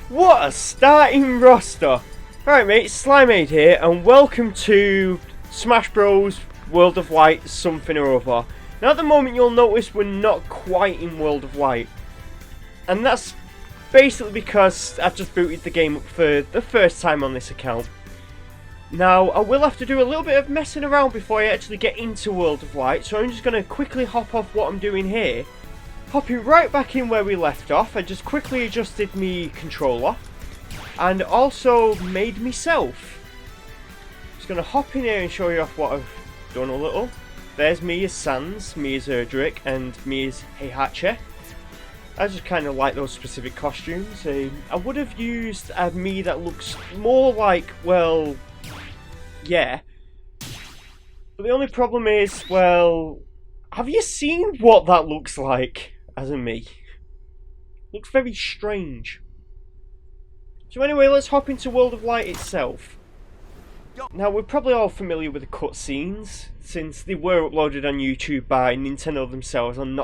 What a starting roster! Alright mate, Slimeade here and welcome to Smash Bros. World of Light something or other. Now at the moment you'll notice we're not quite in World of Light. And that's basically because I've just booted the game up for the first time on this account. Now I will have to do a little bit of messing around before I actually get into World of Light, so I'm just going to quickly hop off what I'm doing here. Hopping right back in where we left off, I just quickly adjusted my controller and also made myself. Just going to hop in here and show you off what I've done a little. There's me as Sans, me as Erdrick, and me as Heihachi. I just kind of like those specific costumes. I would have used a me that looks more like, well, yeah. But the only problem is, well, have you seen what that looks like as a me? Looks very strange. So anyway, let's hop into World of Light itself. Now, we're probably all familiar with the cutscenes, since they were uploaded on YouTube by Nintendo themselves on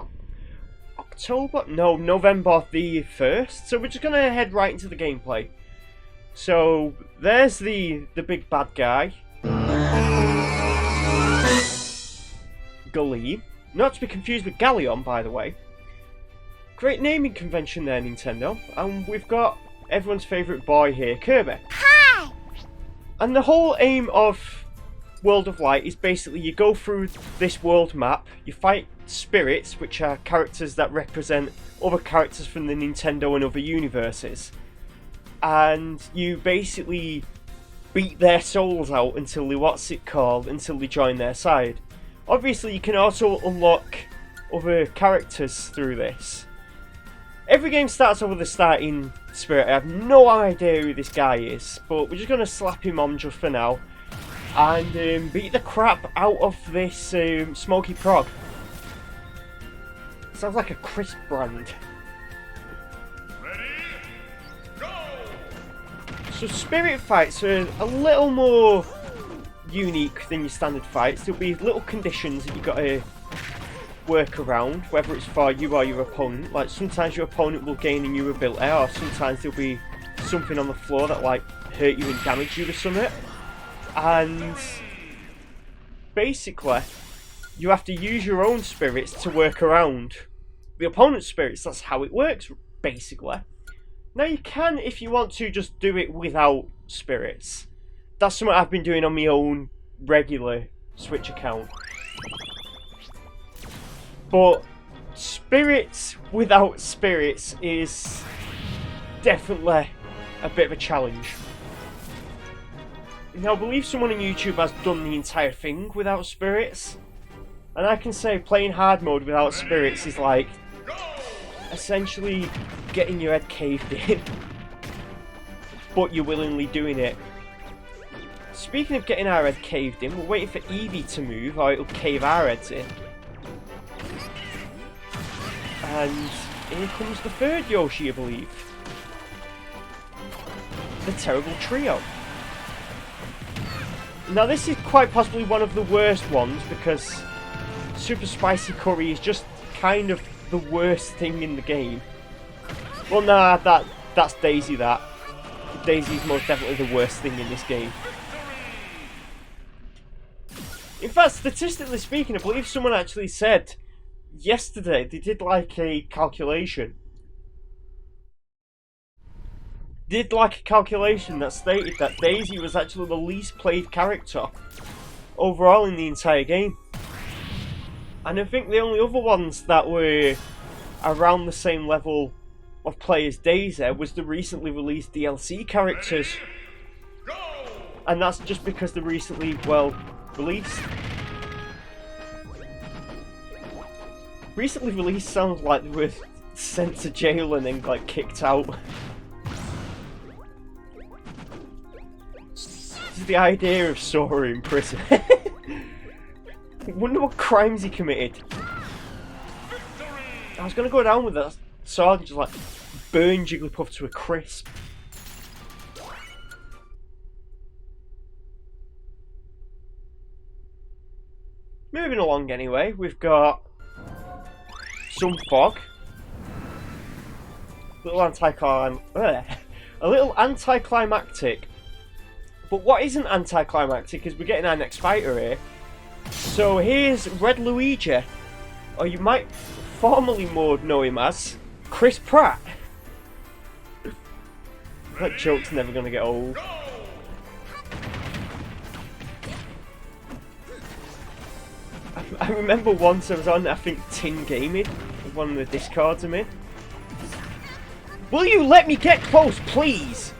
November the 1st. So we're just going to head right into the gameplay. So, there's the big bad guy. Galeem. Not to be confused with Galleon, by the way. Great naming convention there, Nintendo. And we've got everyone's favourite boy here, Kirby. Hi! And the whole aim of World of Light is basically you go through this world map, you fight spirits, which are characters that represent other characters from the Nintendo and other universes. And you basically beat their souls out until until they join their side. Obviously, you can also unlock other characters through this. Every game starts off with a starting spirit. I have no idea who this guy is, but we're just going to slap him on just for now. And beat the crap out of this Smoky Prog. Sounds like a crisp brand. Ready? Go! So spirit fights are a little more unique than your standard fights. There'll be little conditions that you've got to work around, whether it's for you or your opponent. Like sometimes your opponent will gain a new ability, or sometimes there'll be something on the floor that like hurt you and damage you or something. And basically you have to use your own spirits to work around the opponent's spirits. That's how it works basically. Now you can, if you want to, just do it without spirits. That's something I've been doing on my own regular Switch account. But spirits without spirits is definitely a bit of a challenge. Now I believe someone on YouTube has done the entire thing without spirits. And I can say playing hard mode without spirits is like essentially getting your head caved in. But you're willingly doing it. Speaking of getting our head caved in, we're waiting for Eevee to move or it'll cave our heads in. And here comes the third Yoshi, I believe. The Terrible Trio. Now this is quite possibly one of the worst ones because Super Spicy Curry is just kind of the worst thing in the game. Well, nah, that's Daisy. Daisy's most definitely the worst thing in this game. In fact, statistically speaking, I believe someone actually said yesterday they did like a calculation. That stated that Daisy was actually the least played character overall in the entire game. And I think the only other ones that were around the same level of play as Daisy was the recently released DLC characters. And that's just because they're recently, well, released. Recently released sounds like they were sent to jail and then like kicked out. This is the idea of Sora in prison. I wonder what crimes he committed. I was gonna go down with that sword and just like burn Jigglypuff to a crisp. Moving along anyway, we've got some fog. Little A little anticlimactic. But what isn't anticlimactic is we're getting our next fighter here. So here's Red Luigi, or you might formerly more know him as Chris Pratt. That joke's never going to get old. I remember once I was on, I think, Tin Gaming, one of the Discords I'm in. Will you let me get close, please?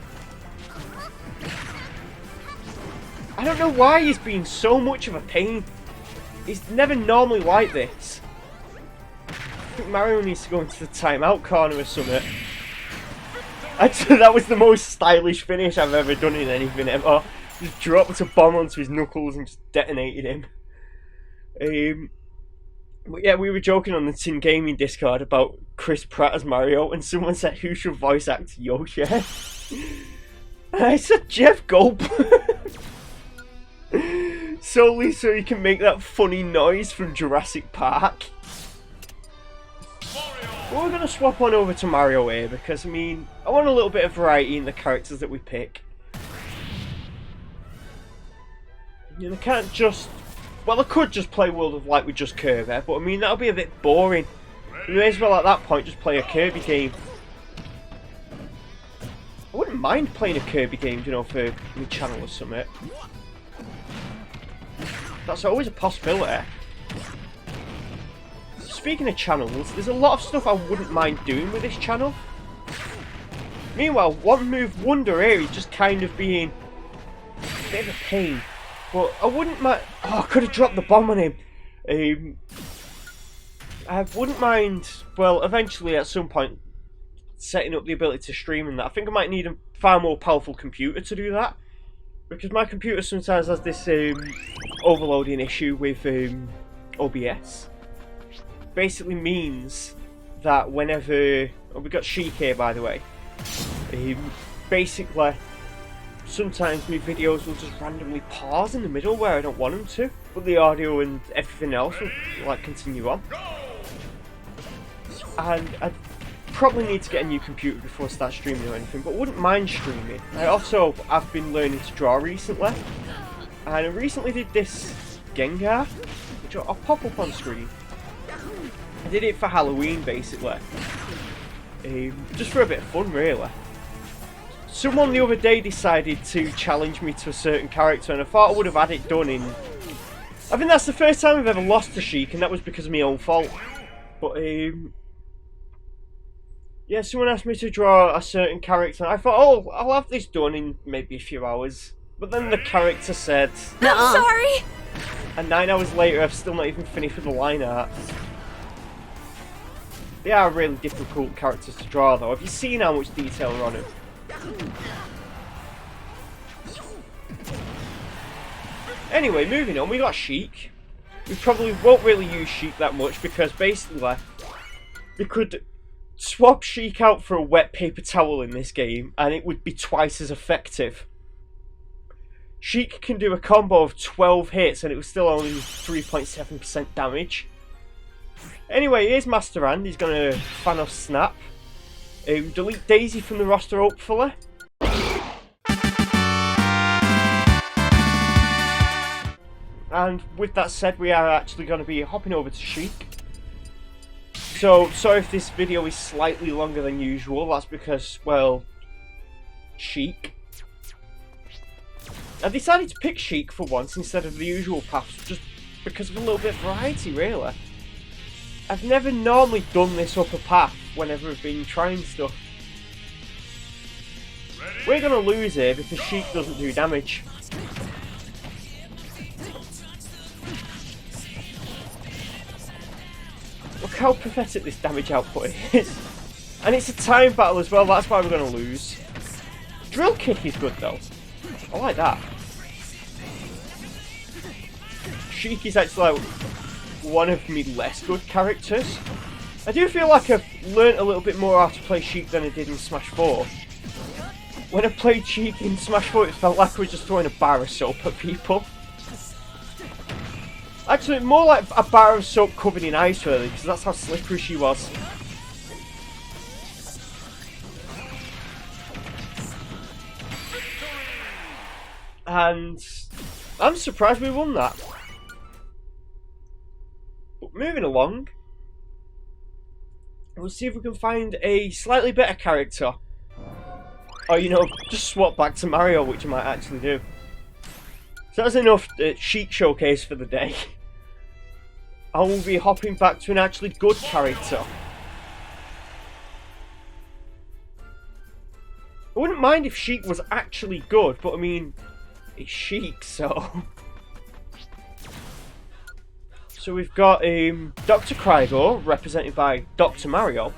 I don't know why he's been so much of a pain. He's never normally like this. I think Mario needs to go into the timeout corner or something. Actually, that was the most stylish finish I've ever done in anything ever. Just dropped a bomb onto his knuckles and just detonated him. But yeah, we were joking on the Tin Gaming Discord about Chris Pratt as Mario, and someone said, who should voice act Yoshi? And I said Jeff Goldblum. Solely so he can make that funny noise from Jurassic Park. But we're going to swap on over to Mario here, because I mean, I want a little bit of variety in the characters that we pick. You know, I can't just... Well, I could just play World of Light with just Kirby, but I mean, that'll be a bit boring. You may as well at that point just play a Kirby game. I wouldn't mind playing a Kirby game, you know, for my channel or something. That's always a possibility. Speaking of channels, there's a lot of stuff I wouldn't mind doing with this channel. Meanwhile, One Move Wonder here is just kind of being a bit of a pain. But I wouldn't mind... Oh, I could have dropped the bomb on him. I wouldn't mind, well, eventually at some point, setting up the ability to stream and that. I think I might need a far more powerful computer to do that. Because my computer sometimes has this overloading issue with OBS. Basically means that whenever... Oh, we got Chic here, by the way. Basically... Sometimes my videos will just randomly pause in the middle where I don't want them to, but the audio and everything else will like continue on. And I probably need to get a new computer before I start streaming or anything, but wouldn't mind streaming. I've been learning to draw recently, and I recently did this Gengar, which I'll pop up on screen. I did it for Halloween basically, just for a bit of fun really. Someone the other day decided to challenge me to a certain character, and I thought I would have had it done in... I think that's the first time I've ever lost to Chic, and that was because of my own fault. But, yeah, someone asked me to draw a certain character, and I thought, oh, I'll have this done in maybe a few hours. But then the character said... I'm sorry! And 9 hours later, I've still not even finished with the line art. They are really difficult characters to draw, though. Have you seen how much detail are on them? Anyway, moving on, we got Chic. We probably won't really use Chic that much because basically we could swap Chic out for a wet paper towel in this game and it would be twice as effective. Chic can do a combo of 12 hits and it was still only 3.7% damage. Anyway, here's Master Hand. He's going to Thanos Snap. Delete Daisy from the roster, hopefully. And with that said, we are actually going to be hopping over to Chic. So, sorry if this video is slightly longer than usual. That's because, well, Chic. I decided to pick Chic for once instead of the usual paths, just because of a little bit of variety, really. I've never normally done this upper path whenever I've been trying stuff. We're going to lose here because Chic doesn't do damage. Look how pathetic this damage output is. And it's a time battle as well, that's why we're going to lose. Drill Kick is good though. I like that. Chic is actually like one of my less good characters. I do feel like I've learnt a little bit more how to play Chic than I did in Smash 4. When I played Chic in Smash 4 it felt like I was just throwing a bar of soap at people. Actually more like a bar of soap covered in ice really, because that's how slippery she was. And I'm surprised we won that. But moving along, we'll see if we can find a slightly better character. Or, you know, just swap back to Mario, which I might actually do. So that's enough Chic showcase for the day. I will be hopping back to an actually good character. I wouldn't mind if Chic was actually good, but I mean, it's Chic, so... So we've got Dr. Krygo, represented by Dr. Mario.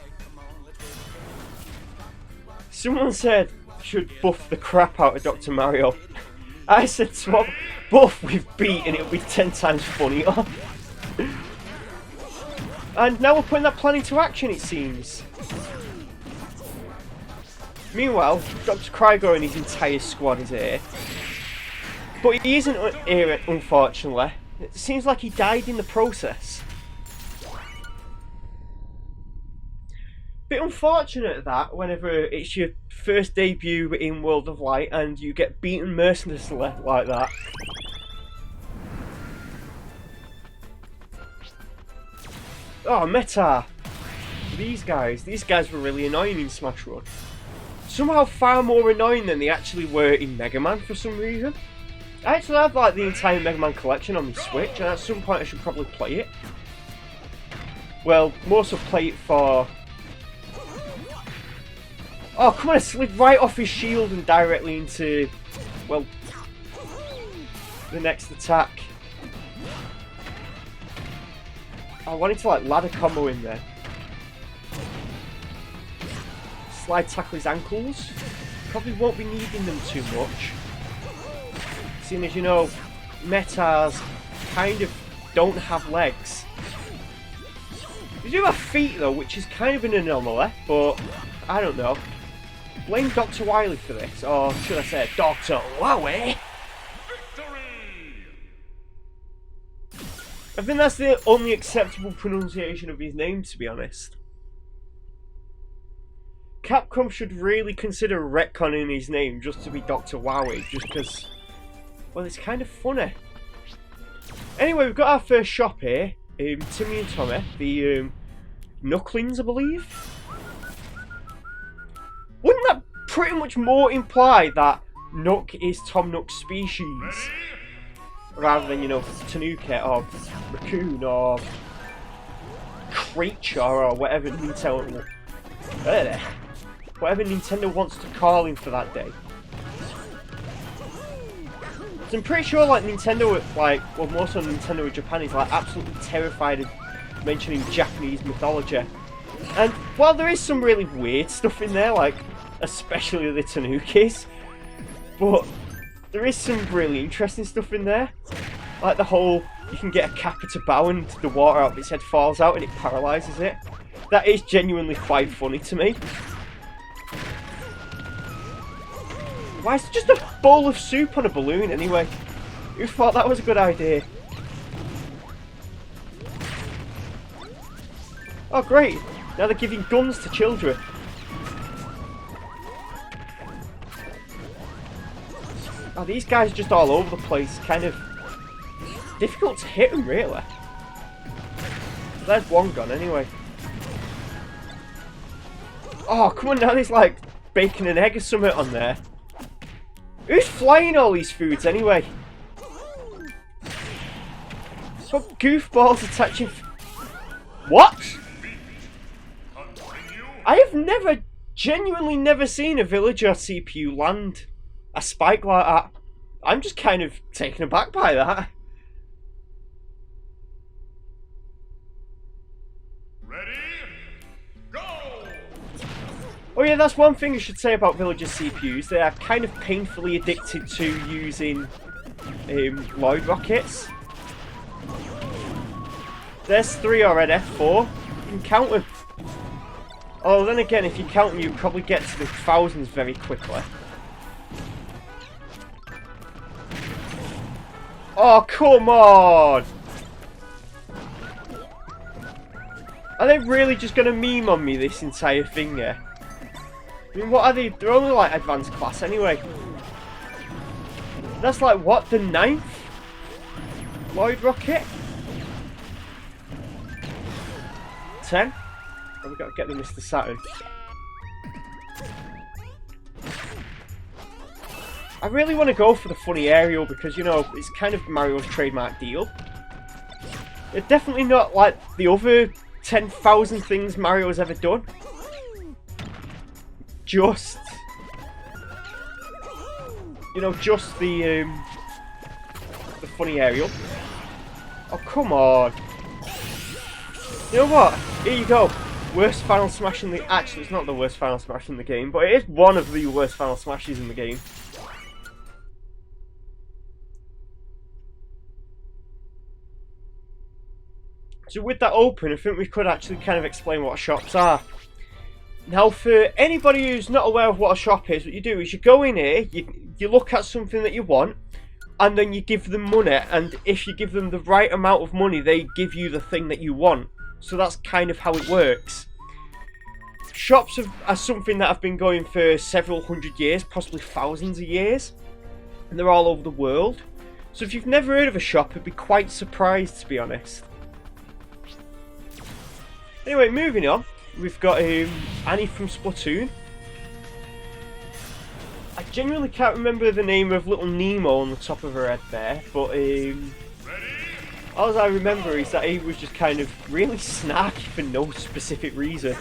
Someone said should buff the crap out of Dr. Mario. I said swap buff with beat and it'll be 10 times funnier. And now we're putting that plan into action, it seems. Meanwhile, Dr. Krygo and his entire squad is here. But he isn't here, unfortunately. It seems like he died in the process. Bit unfortunate that whenever it's your first debut in World of Light and you get beaten mercilessly like that. Oh, meta! These guys were really annoying in Smash Run. Somehow far more annoying than they actually were in Mega Man for some reason. I actually have like the entire Mega Man collection on my Switch, and at some point I should probably play it. Well, more so play it for... Oh, come on, I slid right off his shield and directly into, well, the next attack. I wanted to like ladder combo in there. Slide tackle his ankles. Probably won't be needing them too much. Seeing as you know, metas kind of don't have legs. They do have feet though, which is kind of an anomaly, but I don't know. Blame Dr. Wily for this, or should I say Dr. Wowie? I think that's the only acceptable pronunciation of his name, to be honest. Capcom should really consider retconning his name just to be Dr. Wowie, just because, well, it's kind of funny. Anyway, we've got our first shop here, Timmy and Tommy, the Knucklings, I believe. Wouldn't that pretty much more imply that Nook is Tom Nook's species? Rather than, you know, Tanuki or Raccoon or Creature or whatever Nintendo wants to call him for that day. So I'm pretty sure like Nintendo, like, well, most of Nintendo in Japan is like absolutely terrified of mentioning Japanese mythology. And while there is some really weird stuff in there, like especially the Tanukis, but there is some really interesting stuff in there. Like the whole, you can get a kappa to bow and the water out of its head falls out and it paralyses it. That is genuinely quite funny to me. Why is it just a bowl of soup on a balloon anyway? Who thought that was a good idea? Oh great, now they're giving guns to children. Oh, these guys are just all over the place, kind of difficult to hit them really. There's one gun anyway. Oh, come on now, there's like bacon and egg or something on there. Who's flying all these foods anyway? What goofballs attaching... What? I have genuinely never seen a villager CPU land a spike like that. I'm just kind of taken aback by that. Ready? Go! Oh yeah, that's one thing I should say about villager CPUs. They are kind of painfully addicted to using Lloyd rockets. There's 3 already, 4. You can count them. Oh, then again, if you count them, you probably get to the thousands very quickly. Oh, come on! Are they really just going to meme on me this entire thing here? I mean, what are they? They're only like advanced class anyway. That's like, what, the 9th Lloyd rocket? 10? Oh, we've got to get the Mr. Saturn. I really want to go for the funny aerial because, you know, it's kind of Mario's trademark deal. It's definitely not like the other 10,000 things Mario's ever done. Just, you know, just the funny aerial. Oh, come on. You know what? Here you go. Worst Final Smash in the... Actually, it's not the worst Final Smash in the game, but it is one of the worst Final Smashes in the game. So with that open, I think we could actually kind of explain what shops are. Now, for anybody who's not aware of what a shop is, what you do is you go in here, you look at something that you want, and then you give them money, and if you give them the right amount of money, they give you the thing that you want. So that's kind of how it works. Shops are something that have been going for several hundred years, possibly thousands of years, and they're all over the world. So if you've never heard of a shop, I'd be quite surprised, to be honest. Anyway, moving on, we've got Annie from Splatoon. I genuinely can't remember the name of little Nemo on the top of her head there, but all I remember is that he was just kind of really snarky for no specific reason.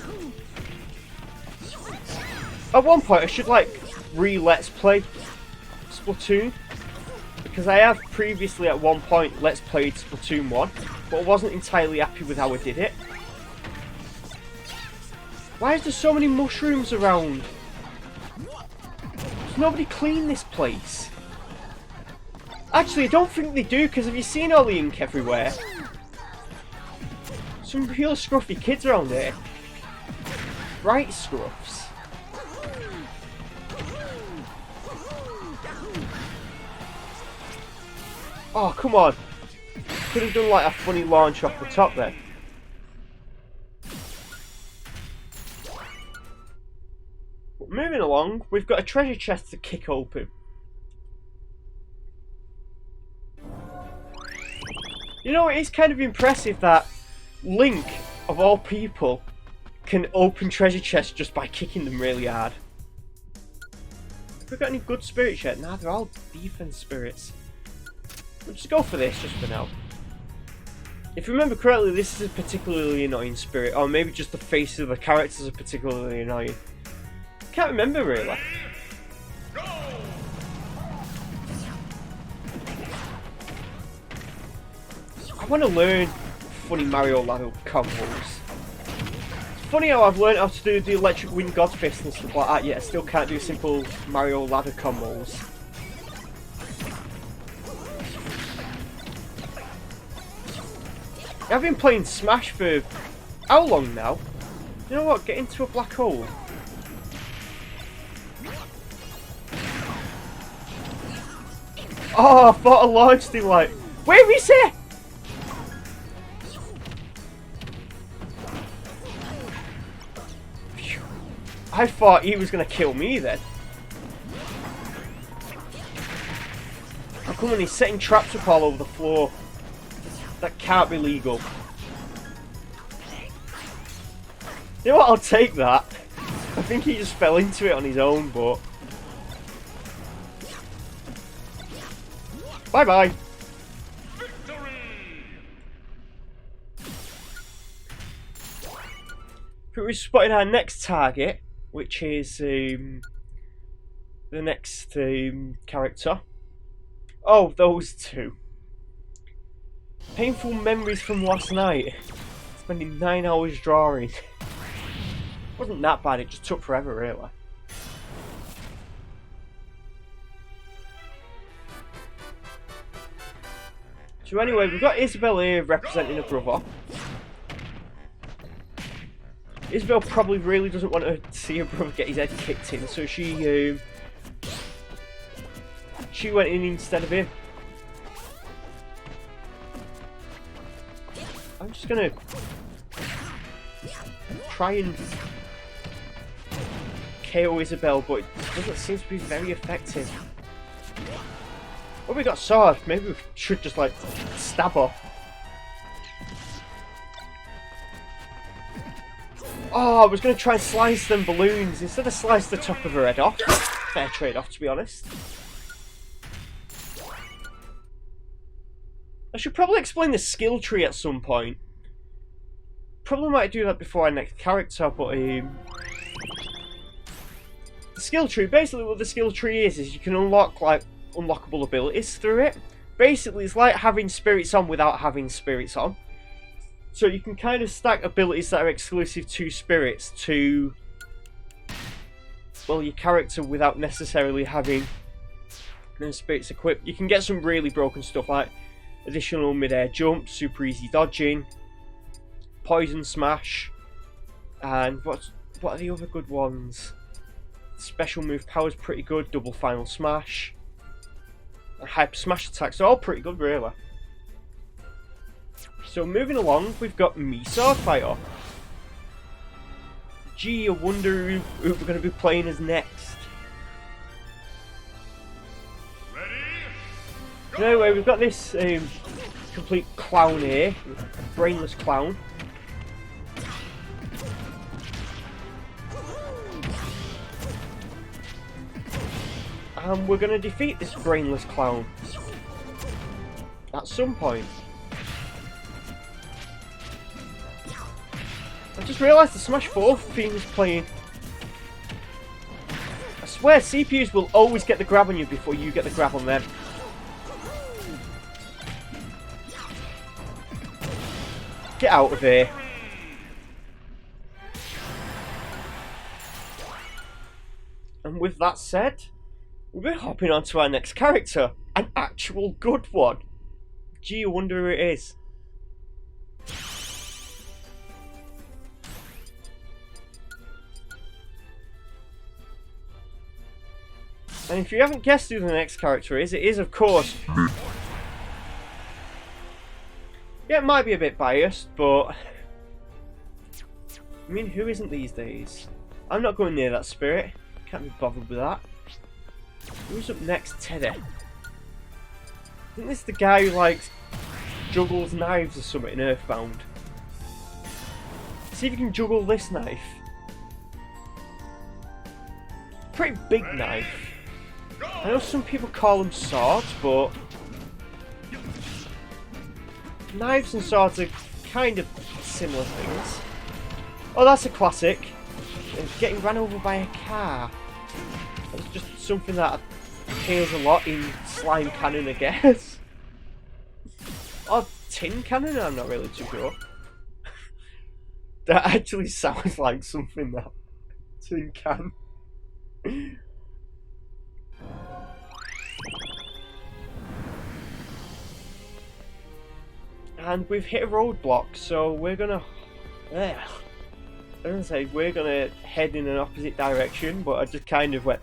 At one point I should like re-let's play Splatoon, because I have previously at one point let's played Splatoon 1, but I wasn't entirely happy with how I did it. Why is there so many mushrooms around? Does nobody clean this place? Actually, I don't think they do, because have you seen all the ink everywhere? Some real scruffy kids around here. Right scruffs. Oh, come on. Could have done like a funny launch off the top then. But moving along, we've got a treasure chest to kick open. You know, it is kind of impressive that Link, of all people, can open treasure chests just by kicking them really hard. Have we got any good spirits yet? Nah, they're all defense spirits. We'll just go for this just for now. If you remember correctly, this is a particularly annoying spirit, or maybe just the faces of the characters are particularly annoying. Can't remember really. I want to learn funny Mario ladder combos. It's funny how I've learned how to do the electric wind god fist and stuff like that, yet I still can't do simple Mario ladder combos. I've been playing Smash for how long now? You know what? Get into a black hole. Oh, I thought I launched him like... Where is he? Phew. I thought he was going to kill me then. Oh, come on, he's setting traps up all over the floor. That can't be legal. You know what? I'll take that. I think he just fell into it on his own, but... Bye-bye. We've spotted our next target, which is the next character. Oh, those two. Painful memories from last night. Spending 9 hours drawing. Wasn't that bad, it just took forever, really. So anyway, we've got Isabelle here representing her brother. Isabelle probably really doesn't want to see her brother get his head kicked in, so she went in instead of him. I'm just gonna try and KO Isabelle, but it doesn't seem to be very effective. Oh, we got sword. Maybe we should just like stab her. Oh, I was going to try and slice them balloons instead of slice the top of her head off. Fair trade-off, to be honest. I should probably explain the skill tree at some point. Probably might do that before our next character, but the skill tree, basically what the skill tree is you can unlock like unlockable abilities through it. Basically it's like having spirits on without having spirits on. So you can kind of stack abilities that are exclusive to spirits to, well, your character without necessarily having spirits equipped. You can get some really broken stuff like additional mid-air jump, super easy dodging, poison smash, and what are the other good ones? Special move power's pretty good, double final smash, and hyper smash attacks are all pretty good really. So moving along, we've got me Sword Fighter. Gee, I wonder who we're going to be playing as next. So anyway, we've got this complete clown here, brainless clown. And we're going to defeat this brainless clown at some point. I just realised the Smash 4 theme is playing. I swear CPUs will always get the grab on you before you get the grab on them. Get out of here. And with that said, we're hopping on to our next character. An actual good one. Gee, I wonder who it is. And if you haven't guessed who the next character is, it is of course... Yeah, it might be a bit biased, but... I mean, who isn't these days? I'm not going near that spirit. Can't be bothered with that. Who's up next? Teddy. Isn't this the guy who, like, juggles knives or something in Earthbound? See if you can juggle this knife. Pretty big knife. I know some people call them swords, but knives and swords are kind of similar things. Oh, that's a classic. Getting run over by a car. That's just something that appears a lot in Slime Cannon, I guess. Or Tin Cannon, I'm not really too sure. That actually sounds like something that Tin Can. And we've hit a roadblock, so we're gonna... I was gonna say we're gonna head in an opposite direction, but I just kind of went...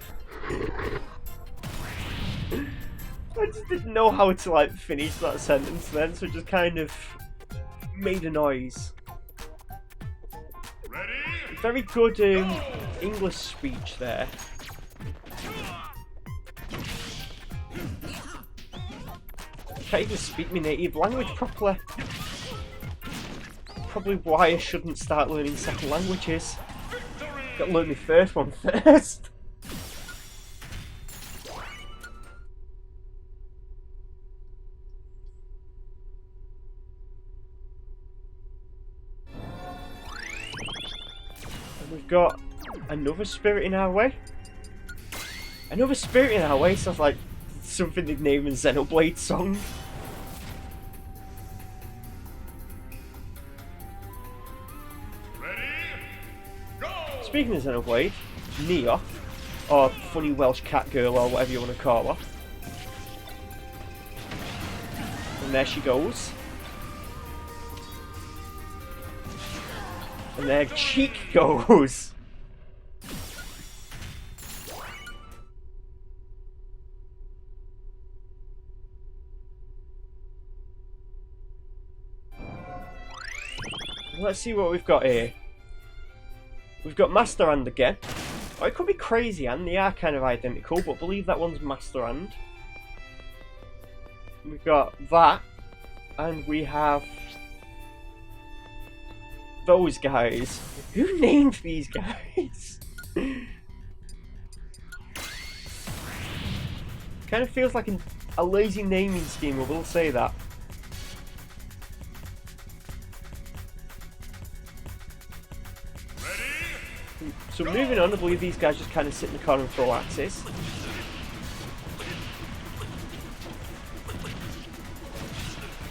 I just didn't know how to like finish that sentence then, so I just kind of made a noise. Very good English speech there. Can't even speak my native language properly. Probably why I shouldn't start learning second languages. Gotta learn my first one first. And we've got another spirit in our way. Another spirit in our way sounds like something they'd name a Xenoblade song. Speaking of Xenoblade, Nia, or funny Welsh cat girl, or whatever you want to call her. And there she goes. And there Chic goes. Let's see what we've got here. We've got Master Hand again. Oh, it could be Crazy Hand. They are kind of identical, but I believe that one's Master Hand. we've got that, and we have those guys. Who named these guys? Kind of feels like a lazy naming scheme, I will say that. So moving on, I believe these guys just kind of sit in the corner and throw axes.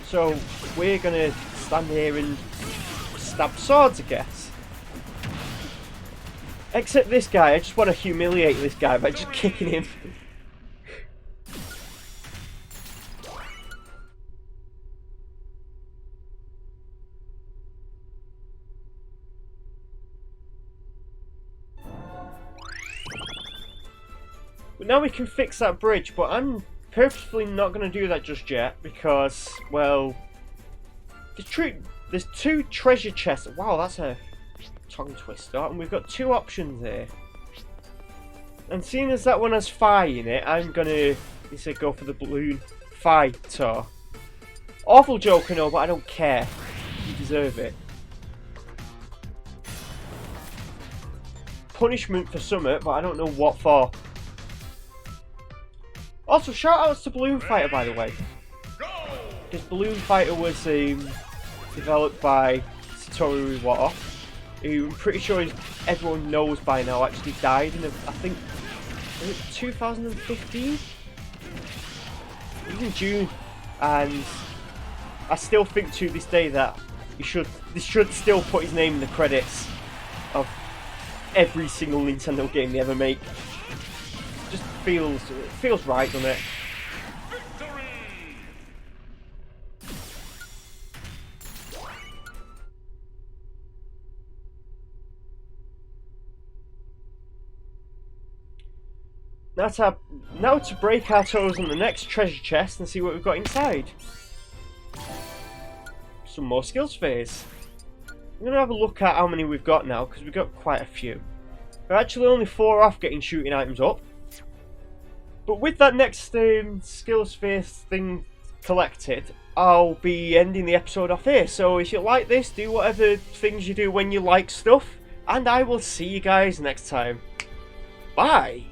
So we're gonna stand here and stab swords, I guess. Except this guy, I just want to humiliate this guy by just kicking him. But now we can fix that bridge, but I'm purposefully not going to do that just yet because, well, there's two treasure chests. Wow, that's a tongue twister, and we've got two options here. And seeing as that one has fire in it, I'm going to go for the balloon fighter. Awful joke, I know, but I don't care. You deserve it. Punishment for summit, but I don't know what for. Also, shout outs to Balloon Fighter, by the way. Because Balloon Fighter was developed by Satoru Iwata, who I'm pretty sure everyone knows by now actually died in, I think, was it 2015? It was in June, and I still think to this day that they should still put his name in the credits of every single Nintendo game they ever make. Just feels right, doesn't it? Victory! Now to break our toes on the next treasure chest and see what we've got inside. Some more skills phase. I'm going to have a look at how many we've got now, because we've got quite a few. We're actually only 4 off getting shooting items up. But with that next skills phase thing collected, I'll be ending the episode off here. So if you like this, do whatever things you do when you like stuff, and I will see you guys next time. Bye!